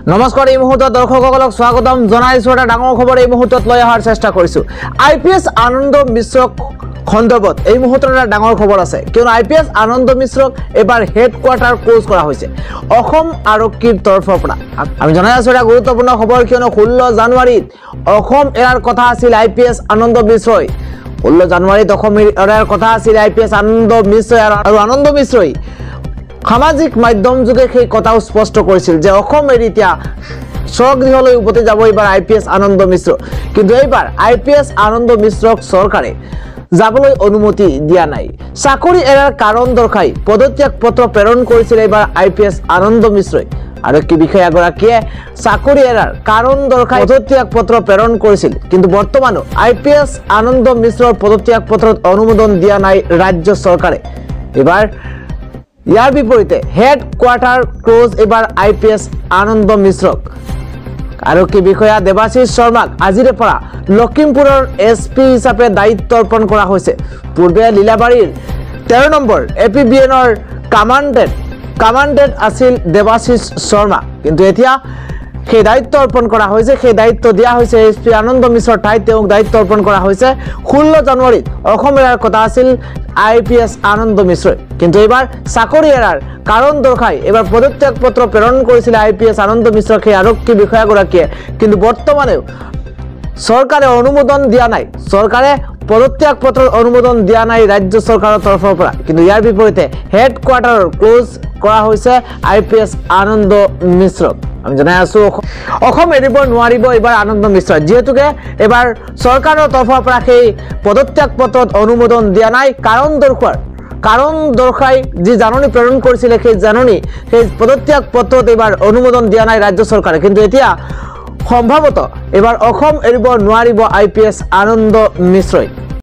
নমস্কাৰ এই মুহূৰ্তত দৰ্শকসকলক স্বাগতম জনাইছো এটা ডাঙৰ খবৰ এই মুহূৰ্তত লৈ অহাৰ চেষ্টা কৰিছো আইপিএছ আনন্দ মিশ্ৰক খণ্ডবত এই মুহূৰ্তত এটা ডাঙৰ খবৰ আছে কিয়নো আইপিএছ আনন্দ মিশ্ৰক এবাৰ হেডকোৱাৰ্টাৰ ক্লোজ কৰা হৈছে অসম আৰক্ষীৰ তৰফৰ পৰা আমি জনাই আছো এটা গুৰুত্বপূৰ্ণ খবৰ কিয়নো 16 জানুৱাৰীত অসম এৰাৰ কথা আছিল আইপিএছ আনন্দ মিশ্ৰই 16 জানুৱাৰীত অসম এৰাৰ কথা আছিল আইপিএছ আনন্দ মিশ্ৰ আৰু আনন্দ মিশ্ৰই সামাজিক মাধ্যম যোগে সেই কথাও স্পষ্ট কৰিছিল যে অসম এৰিতিয়া স্বগৃহলৈ উভতি যাব এবাৰ আইপিএছ আনন্দ মিশ্ৰ কিন্তু এইবাৰ আইপিএছ আনন্দ মিশ্ৰক চৰকাৰে যাবলৈ অনুমতি দিয়া নাই চাকৰি এৰাৰ কাৰণ দৰ্শাই পদত্যাগ পত্ৰ প্ৰেৰণ কৰিছিল এবাৰ আইপিএছ আনন্দ মিশ্ৰই আৰক্ষী বিষয়াগৰাকীয়ে চাকৰি এৰাৰ কাৰণ দৰ্শাই পদত্যাগ পত্ৰ প্ৰেৰণ কৰিছিল কিন্তু বৰ্তমানো আইপিএছ আনন্দ মিশ্ৰৰ পদত্যাগ পত্ৰত অনুমোদন দিয়া নাই ৰাজ্য চৰকাৰে এবাৰ ইয়াৰ বিপৰীতে হেডকোৱাৰ্টাৰ ক্লোজ এবাৰ আইপিএছ আনন্দ মিশ্ৰক আৰক্ষী বিষয়া দেৱাশিষ শৰ্মাক আজিৰে পৰা লখিমপুৰৰ এছপি হিচাপে দায়িত্ব অৰ্পণ কৰা হৈছে পূৰ্বে লীলাবাৰীৰ 13 নম্বৰ এপিবিএনৰ কমাণ্ডেণ্ট আছিল দেৱাশিষ শৰ্মা কিন্তু এতিয়া সেই দায়িত্ব অৰ্পণ কৰা হৈছে সেই দায়িত্ব দিয়া হৈছে এছপি আনন্দ মিশ্ৰৰ ঠাইত তেওঁক দায়িত্ব অৰ্পণ কৰা হৈছে 16 জানুৱাৰীত অসম এৰাৰ কথা আছিল আইপিএছ আনন্দ মিশ্ৰই কিন্তু এবাৰ চাকৰি এৰাৰ কাৰণ দৰ্শাই এবাৰ পদত্যাগ পত্ৰ প্ৰেৰণ কৰিছিল আইপিএছ আনন্দ মিশ্ৰক সেই আৰক্ষী বিষয়াগৰাকীয়ে কিন্তু বৰ্তমানেও চৰকাৰে অনুমোদন দিয়া নাই চৰকাৰে পদত্যাগ পত্ৰৰ অনুমোদন দিয়া নাই ৰাজ্য চৰকাৰৰ তৰফৰ পৰা কিন্তু ইয়াৰ বিপৰীতে হেডকোৱাৰ্টাৰ ক্লোজ কৰা হৈছে আইপিএছ আনন্দ মিশ্ৰক আমি জনাই আছো অসম এৰিব নোৱাৰিব এবাৰ আনন্দ মিশ্ৰ যেহেতুকে এবাৰ চৰকাৰৰ তৰফৰ পৰা সেই পদত্যাগ পত্ৰত অনুমোদন দিয়া নাই কাৰণ দৰ্শাই যি জাননী প্ৰেৰণ কৰিছিল সেই পদত্যাগ পত্ৰত এবাৰ অনুমোদন দিয়া নাই ৰাজ্য চৰকাৰে কিন্তু এতিয়া সম্ভৱতঃ এবাৰ অসম এৰিব নোৱাৰিব আইপিএছ আনন্দ মিশ্ৰই